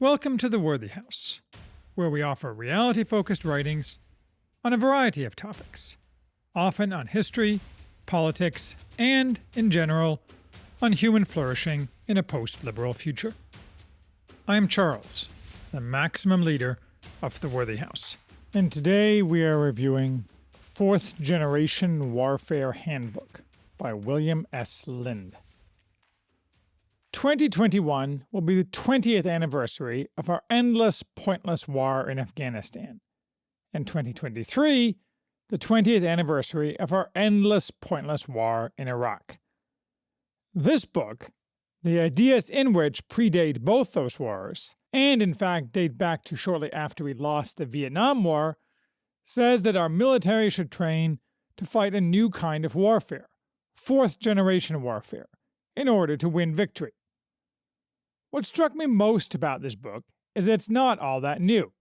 Welcome to the Worthy House, where we offer reality-focused writings on a variety of topics, often on history, politics, and, in general, on human flourishing in a post-liberal future. I am Charles, the maximum leader of the Worthy House, and today we are reviewing Fourth Generation Warfare Handbook by William S. Lind. 2021 will be the 20th anniversary of our endless, pointless war in Afghanistan, and 2023, the 20th anniversary of our endless, pointless war in Iraq. This book, the ideas in which predate both those wars, and in fact date back to shortly after we lost the Vietnam War, says that our military should train to fight a new kind of warfare, fourth-generation warfare, in order to win victory. What struck me most about this book is that it's not all that new.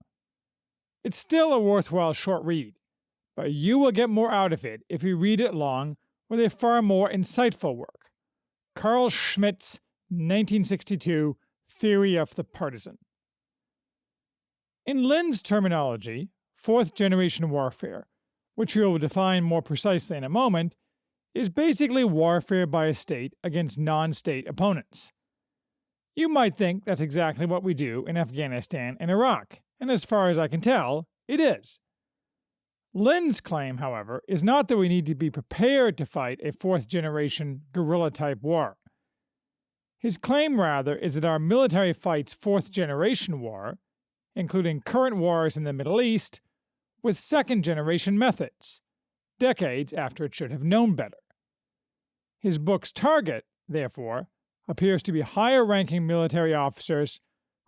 It's still a worthwhile short read, but you will get more out of it if you read it along with a far more insightful work, Carl Schmitt's 1962 Theory of the Partisan. In Lind's terminology, fourth-generation warfare, which we will define more precisely in a moment, is basically warfare by a state against non-state opponents. You might think that's exactly what we do in Afghanistan and Iraq, and as far as I can tell, it is. Lind's claim, however, is not that we need to be prepared to fight a fourth-generation guerrilla-type war. His claim, rather, is that our military fights fourth-generation war, including current wars in the Middle East, with second-generation methods, decades after it should have known better. His book's target, therefore, appears to be higher-ranking military officers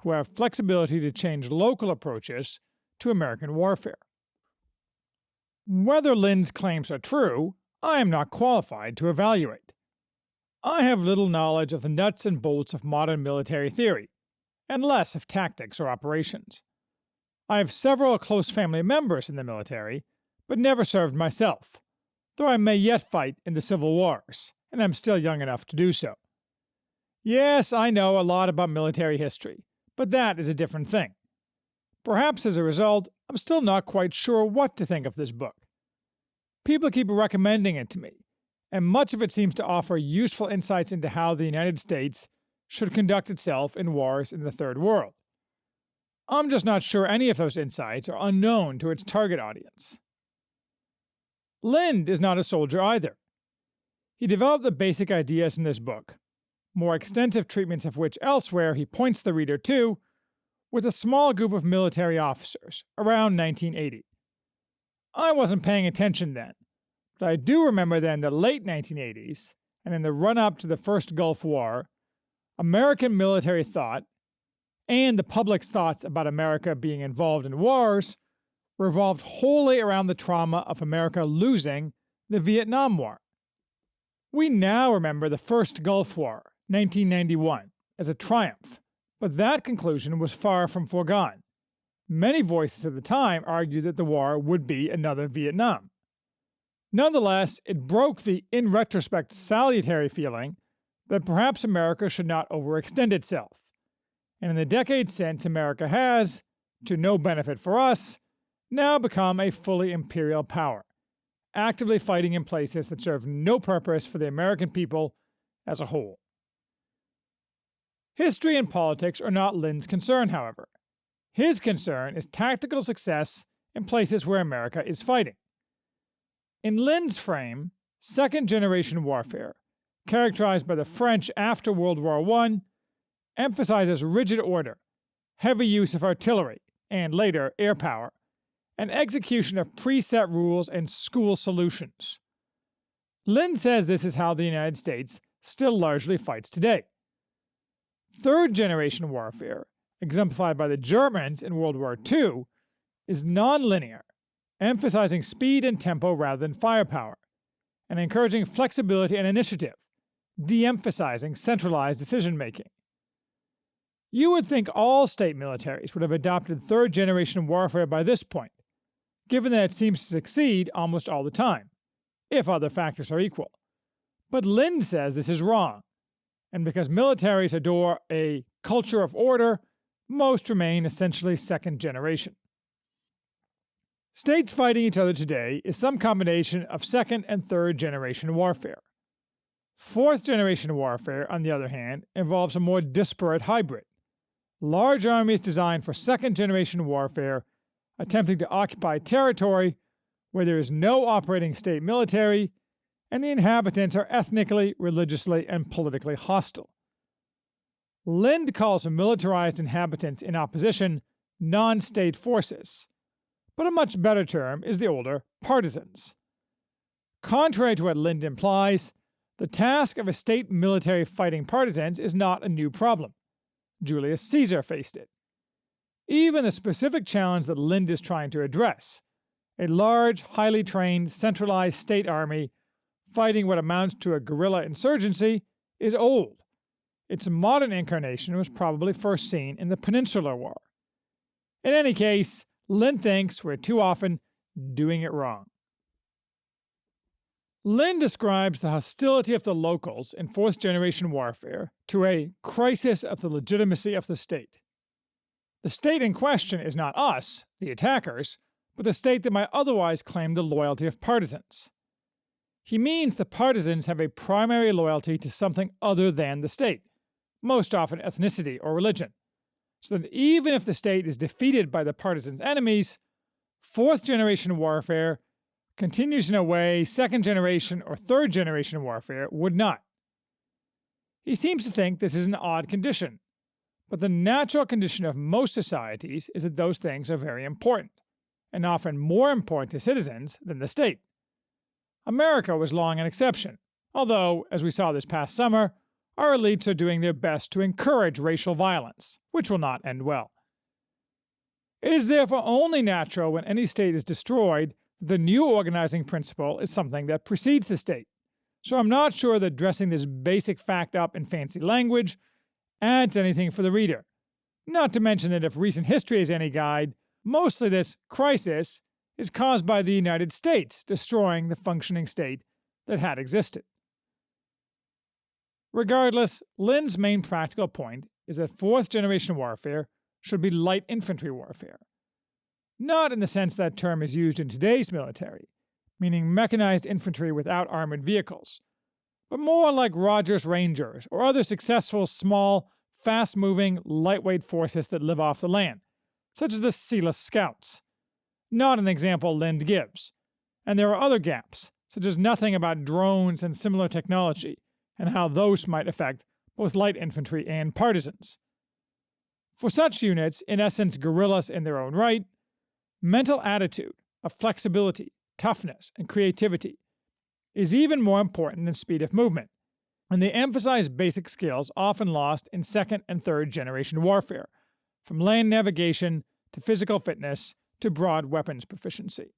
who have flexibility to change local approaches to American warfare. Whether Lind's claims are true, I am not qualified to evaluate. I have little knowledge of the nuts and bolts of modern military theory, and less of tactics or operations. I have several close family members in the military, but never served myself, though I may yet fight in the civil wars, and am still young enough to do so. Yes, I know a lot about military history, but that is a different thing. Perhaps as a result, I'm still not quite sure what to think of this book. People keep recommending it to me, and much of it seems to offer useful insights into how the United States should conduct itself in wars in the Third World. I'm just not sure any of those insights are unknown to its target audience. Lind is not a soldier either. He developed the basic ideas in this book, more extensive treatments of which elsewhere he points the reader to, with a small group of military officers around 1980. I wasn't paying attention then, but I do remember that in the late 1980s, and in the run-up to the first Gulf War, American military thought, and the public's thoughts about America being involved in wars, revolved wholly around the trauma of America losing the Vietnam War. We now remember the first Gulf War, 1991, as a triumph, but that conclusion was far from foregone. Many voices at the time argued that the war would be another Vietnam. Nonetheless, it broke the, in retrospect, salutary feeling that perhaps America should not overextend itself. And in the decades since, America has, to no benefit for us, now become a fully imperial power, actively fighting in places that serve no purpose for the American people as a whole. History and politics are not Lind's concern, however. His concern is tactical success in places where America is fighting. In Lind's frame, second-generation warfare, characterized by the French after World War I, emphasizes rigid order, heavy use of artillery, and later air power, and execution of preset rules and school solutions. Lind says this is how the United States still largely fights today. Third-generation warfare, exemplified by the Germans in World War II, is non-linear, emphasizing speed and tempo rather than firepower, and encouraging flexibility and initiative, de-emphasizing centralized decision-making. You would think all state militaries would have adopted third-generation warfare by this point, given that it seems to succeed almost all the time, if other factors are equal. But Lind says this is wrong, and because militaries adore a culture of order, Most remain essentially second generation. States fighting each other today is some combination of second and third generation warfare. Fourth generation warfare, on the other hand, involves a more disparate hybrid. Large armies designed for second generation warfare attempting to occupy territory where there is no operating state military and the inhabitants are ethnically, religiously, and politically hostile. Lind calls the militarized inhabitants in opposition non-state forces, but a much better term is the older partisans. Contrary to what Lind implies, the task of a state military fighting partisans is not a new problem. Julius Caesar faced it. Even the specific challenge that Lind is trying to address, a large, highly trained, centralized state army fighting what amounts to a guerrilla insurgency, is old. Its modern incarnation was probably first seen in the Peninsular War. In any case, Lind thinks we're too often doing it wrong. Lind describes the hostility of the locals in fourth-generation warfare to a crisis of the legitimacy of the state. The state in question is not us, the attackers, but the state that might otherwise claim the loyalty of partisans. He means the partisans have a primary loyalty to something other than the state, most often ethnicity or religion, so that even if the state is defeated by the partisans' enemies, fourth-generation warfare continues in a way second-generation or third-generation warfare would not. He seems to think this is an odd condition, but the natural condition of most societies is that those things are very important, and often more important to citizens than the state. America was long an exception, although, as we saw this past summer, our elites are doing their best to encourage racial violence, which will not end well. It is therefore only natural when any state is destroyed that the new organizing principle is something that precedes the state. So I'm not sure that dressing this basic fact up in fancy language adds anything for the reader. Not to mention that if recent history is any guide, mostly this crisis is caused by the United States destroying the functioning state that had existed. Regardless, Lind's main practical point is that fourth-generation warfare should be light infantry warfare. Not in the sense that term is used in today's military, meaning mechanized infantry without armored vehicles, but more like Rogers Rangers or other successful, small, fast-moving, lightweight forces that live off the land, such as the Sealess Scouts. Not an example Lind gives, and there are other gaps, such as nothing about drones and similar technology, and how those might affect both light infantry and partisans. For such units, in essence guerrillas in their own right, mental attitude of flexibility, toughness, and creativity is even more important than speed of movement, and they emphasize basic skills often lost in second and third generation warfare, from land navigation to physical fitness to broad weapons proficiency.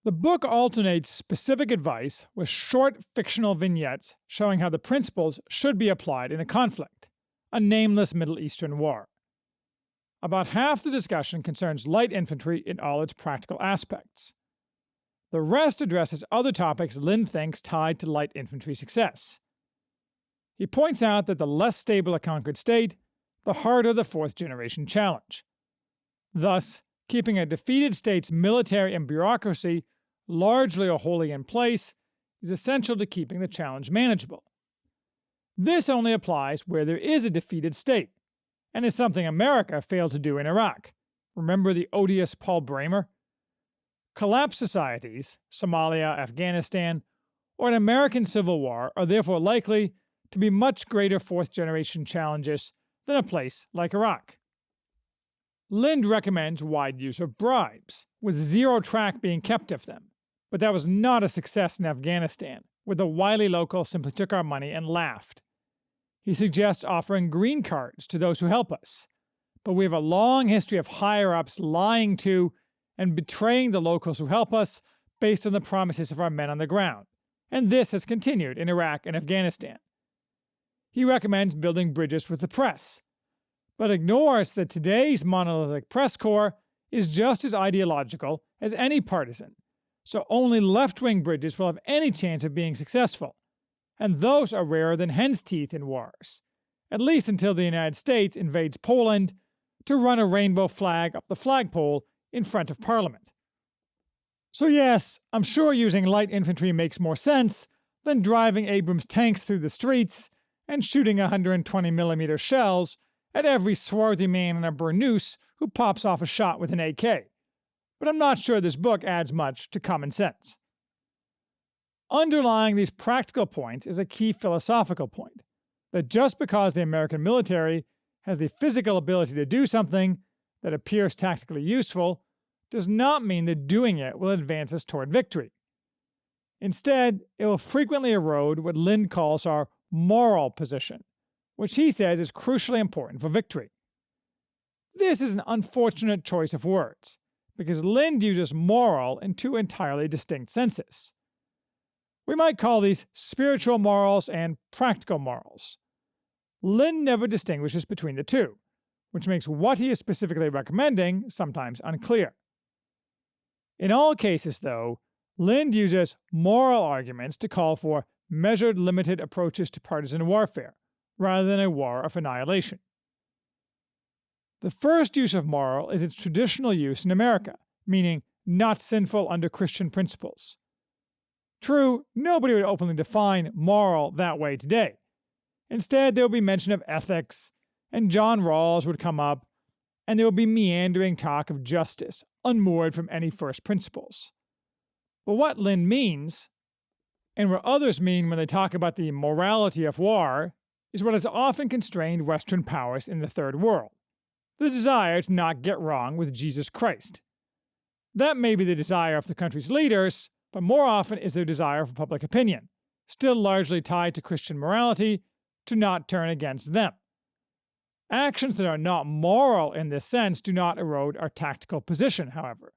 The book alternates specific advice with short fictional vignettes showing how the principles should be applied in a conflict, a nameless Middle Eastern war. About half the discussion concerns light infantry in all its practical aspects. The rest addresses other topics Lind thinks tied to light infantry success. He points out that the less stable a conquered state, the harder the fourth-generation challenge. Thus, keeping a defeated state's military and bureaucracy largely or wholly in place is essential to keeping the challenge manageable. This only applies where there is a defeated state, and is something America failed to do in Iraq. Remember the odious Paul Bremer? Collapsed societies, Somalia, Afghanistan, or an American civil war are therefore likely to be much greater fourth-generation challenges than a place like Iraq. Lind recommends wide use of bribes, with zero track being kept of them, but that was not a success in Afghanistan, where the wily local simply took our money and laughed. He suggests offering green cards to those who help us, but we have a long history of higher-ups lying to and betraying the locals who help us based on the promises of our men on the ground, and this has continued in Iraq and Afghanistan. He recommends building bridges with the press, but ignores that today's monolithic press corps is just as ideological as any partisan, so only left-wing bridges will have any chance of being successful, and those are rarer than hen's teeth in wars, at least until the United States invades Poland to run a rainbow flag up the flagpole in front of Parliament. So yes, I'm sure using light infantry makes more sense than driving Abrams tanks through the streets and shooting 120mm shells at every swarthy man in a burnous who pops off a shot with an AK. But I'm not sure this book adds much to common sense. Underlying these practical points is a key philosophical point, that just because the American military has the physical ability to do something that appears tactically useful does not mean that doing it will advance us toward victory. Instead, it will frequently erode what Lind calls our moral position, which he says is crucially important for victory. This is an unfortunate choice of words, because Lind uses moral in two entirely distinct senses. We might call these spiritual morals and practical morals. Lind never distinguishes between the two, which makes what he is specifically recommending sometimes unclear. In all cases, though, Lind uses moral arguments to call for measured, limited approaches to partisan warfare, rather than a war of annihilation. The first use of moral is its traditional use in America, meaning not sinful under Christian principles. True, nobody would openly define moral that way today. Instead, there would be mention of ethics, and John Rawls would come up, and there would be meandering talk of justice, unmoored from any first principles. But what Lind means, and what others mean when they talk about the morality of war, is what has often constrained Western powers in the Third World: the desire to not get wrong with Jesus Christ. That may be the desire of the country's leaders, but more often is their desire for public opinion, still largely tied to Christian morality, to not turn against them. Actions that are not moral in this sense do not erode our tactical position, however,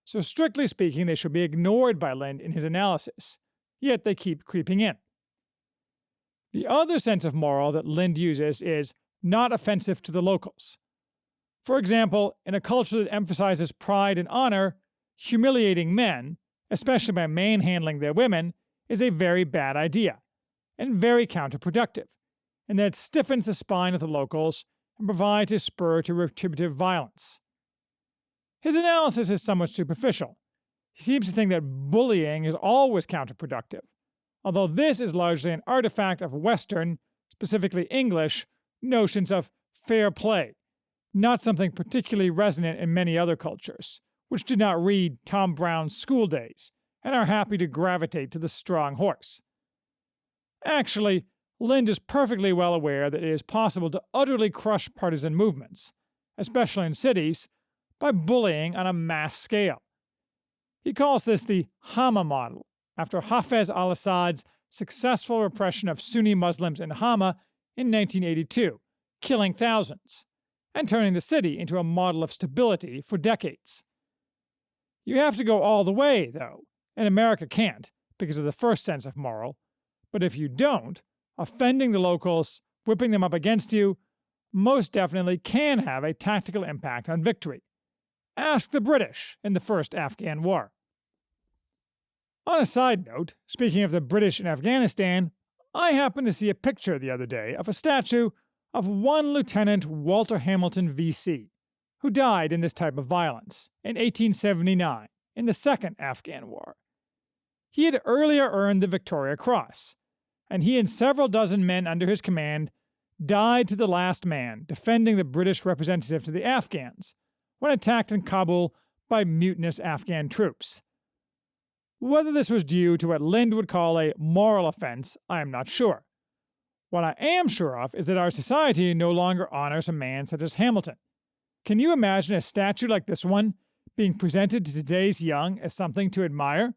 so strictly speaking they should be ignored by Lind in his analysis, yet they keep creeping in. The other sense of moral that Lind uses is not offensive to the locals. For example, in a culture that emphasizes pride and honor, humiliating men, especially by manhandling their women, is a very bad idea, and very counterproductive, and that it stiffens the spine of the locals and provides a spur to retributive violence. His analysis is somewhat superficial. He seems to think that bullying is always counterproductive, although this is largely an artifact of Western, specifically English, notions of fair play, not something particularly resonant in many other cultures, which did not read Tom Brown's School Days and are happy to gravitate to the strong horse. Actually, Lind is perfectly well aware that it is possible to utterly crush partisan movements, especially in cities, by bullying on a mass scale. He calls this the Hama model, after Hafez al-Assad's successful repression of Sunni Muslims in Hama in 1982, killing thousands, and turning the city into a model of stability for decades. You have to go all the way, though, and America can't, because of the first sense of moral, but if you don't, offending the locals, whipping them up against you, most definitely can have a tactical impact on victory. Ask the British in the first Afghan War. On a side note, speaking of the British in Afghanistan, I happened to see a picture the other day of a statue of one Lieutenant Walter Hamilton VC, who died in this type of violence in 1879 in the Second Afghan War. He had earlier earned the Victoria Cross, and he and several dozen men under his command died to the last man defending the British representative to the Afghans when attacked in Kabul by mutinous Afghan troops. Whether this was due to what Lind would call a moral offense, I am not sure. What I am sure of is that our society no longer honors a man such as Hamilton. Can you imagine a statue like this one being presented to today's young as something to admire?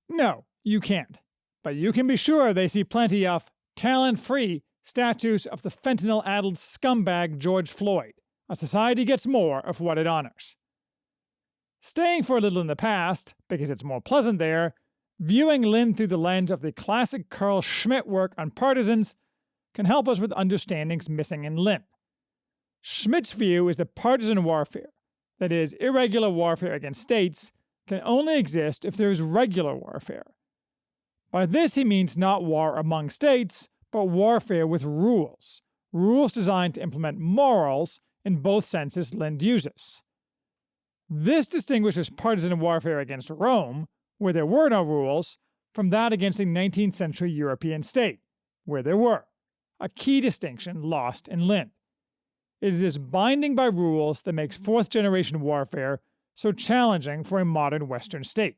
No, you can't. But you can be sure they see plenty of talent-free statues of the fentanyl-addled scumbag George Floyd. A society gets more of what it honors. Staying for a little in the past, because it's more pleasant there, viewing Lind through the lens of the classic Carl Schmitt work on partisans can help us with understandings missing in Lind. Schmitt's view is that partisan warfare, that is, irregular warfare against states, can only exist if there is regular warfare. By this he means not war among states, but warfare with rules, rules designed to implement morals in both senses Lind uses. This distinguishes partisan warfare against Rome, where there were no rules, from that against a 19th century European state, where there were, a key distinction lost in Lind. It is this binding by rules that makes fourth-generation warfare so challenging for a modern Western state.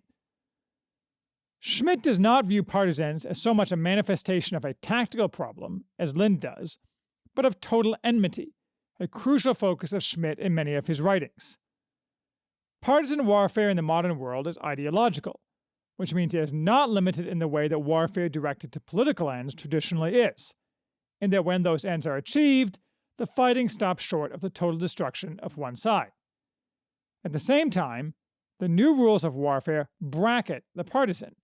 Schmitt does not view partisans as so much a manifestation of a tactical problem, as Lind does, but of total enmity, a crucial focus of Schmitt in many of his writings. Partisan warfare in the modern world is ideological, which means it is not limited in the way that warfare directed to political ends traditionally is, and that when those ends are achieved, the fighting stops short of the total destruction of one side. At the same time, the new rules of warfare bracket the partisan,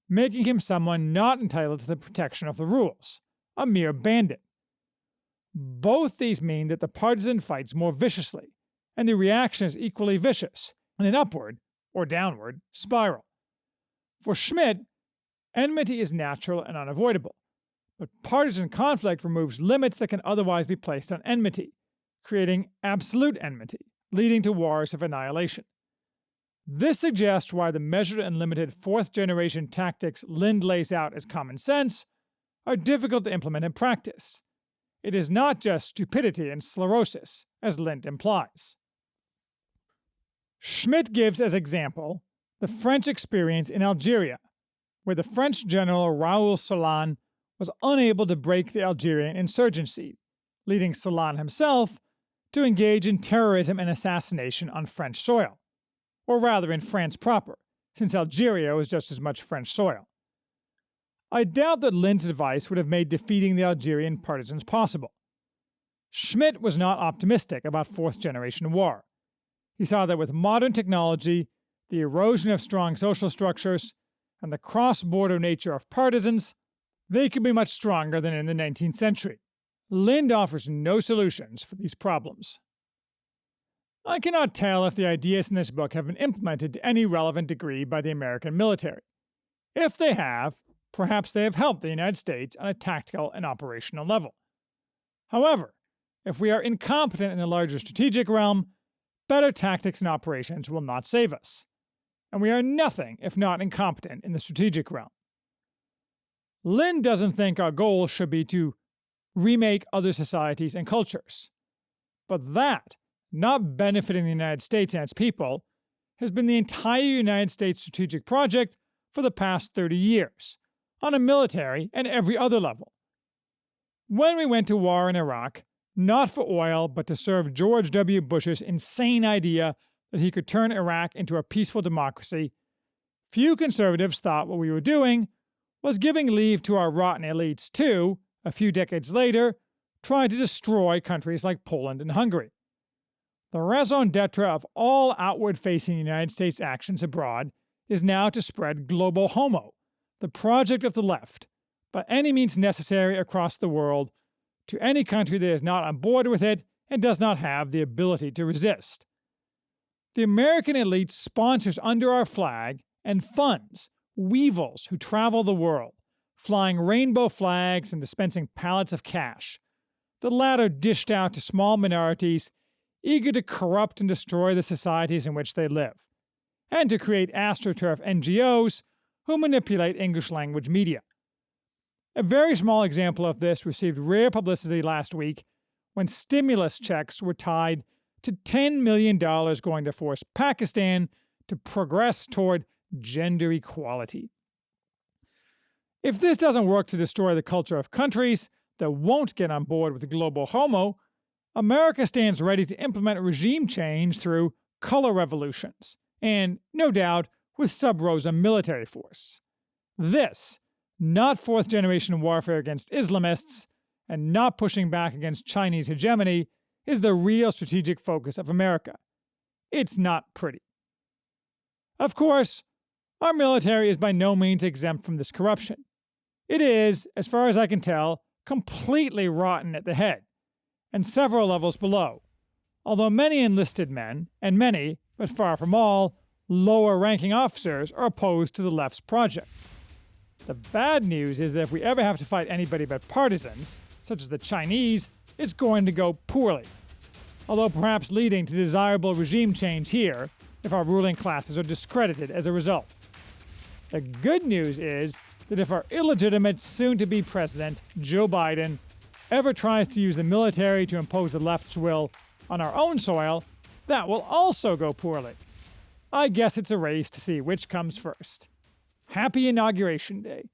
making him someone not entitled to the protection of the rules, a mere bandit. Both these mean that the partisan fights more viciously, and the reaction is equally vicious, in an upward, or downward, spiral. For Schmitt, enmity is natural and unavoidable, but partisan conflict removes limits that can otherwise be placed on enmity, creating absolute enmity, leading to wars of annihilation. This suggests why the measured and limited fourth-generation tactics Lind lays out as common sense are difficult to implement in practice. It is not just stupidity and sclerosis, as Lind implies. Schmitt gives as example the French experience in Algeria, where the French general Raoul Solan was unable to break the Algerian insurgency, leading Solan himself to engage in terrorism and assassination on French soil, or rather in France proper, since Algeria was just as much French soil. I doubt that Lind's advice would have made defeating the Algerian partisans possible. Schmitt was not optimistic about fourth-generation war. He saw that with modern technology, the erosion of strong social structures, and the cross-border nature of partisans, they could be much stronger than in the 19th century. Lind offers no solutions for these problems. I cannot tell if the ideas in this book have been implemented to any relevant degree by the American military. If they have, perhaps they have helped the United States on a tactical and operational level. However, if we are incompetent in the larger strategic realm, better tactics and operations will not save us, and we are nothing if not incompetent in the strategic realm. Lind doesn't think our goal should be to remake other societies and cultures, but that, not benefiting the United States and its people, has been the entire United States strategic project for the past 30 years, on a military and every other level. When we went to war in Iraq, not for oil, but to serve George W. Bush's insane idea that he could turn Iraq into a peaceful democracy, few conservatives thought what we were doing was giving leave to our rotten elites to, a few decades later, try to destroy countries like Poland and Hungary. The raison d'etre of all outward-facing United States actions abroad is now to spread global homo, the project of the left, by any means necessary across the world, to any country that is not on board with it and does not have the ability to resist. The American elite sponsors under our flag and funds weevils who travel the world, flying rainbow flags and dispensing pallets of cash, the latter dished out to small minorities eager to corrupt and destroy the societies in which they live, and to create astroturf NGOs who manipulate English-language media. A very small example of this received rare publicity last week when stimulus checks were tied to $10 million going to force Pakistan to progress toward gender equality. If this doesn't work to destroy the culture of countries that won't get on board with global homo, America stands ready to implement regime change through color revolutions, and, no doubt, with sub-rosa military force. This, not fourth-generation warfare against Islamists, and not pushing back against Chinese hegemony, is the real strategic focus of America. It's not pretty. Of course, our military is by no means exempt from this corruption. It is, as far as I can tell, completely rotten at the head, and several levels below, although many enlisted men, and many, but far from all, lower-ranking officers are opposed to the left's project. The bad news is that if we ever have to fight anybody but partisans, such as the Chinese, it's going to go poorly, although perhaps leading to desirable regime change here if our ruling classes are discredited as a result. The good news is that if our illegitimate soon-to-be president, Joe Biden, ever tries to use the military to impose the left's will on our own soil, that will also go poorly. I guess it's a race to see which comes first. Happy Inauguration Day.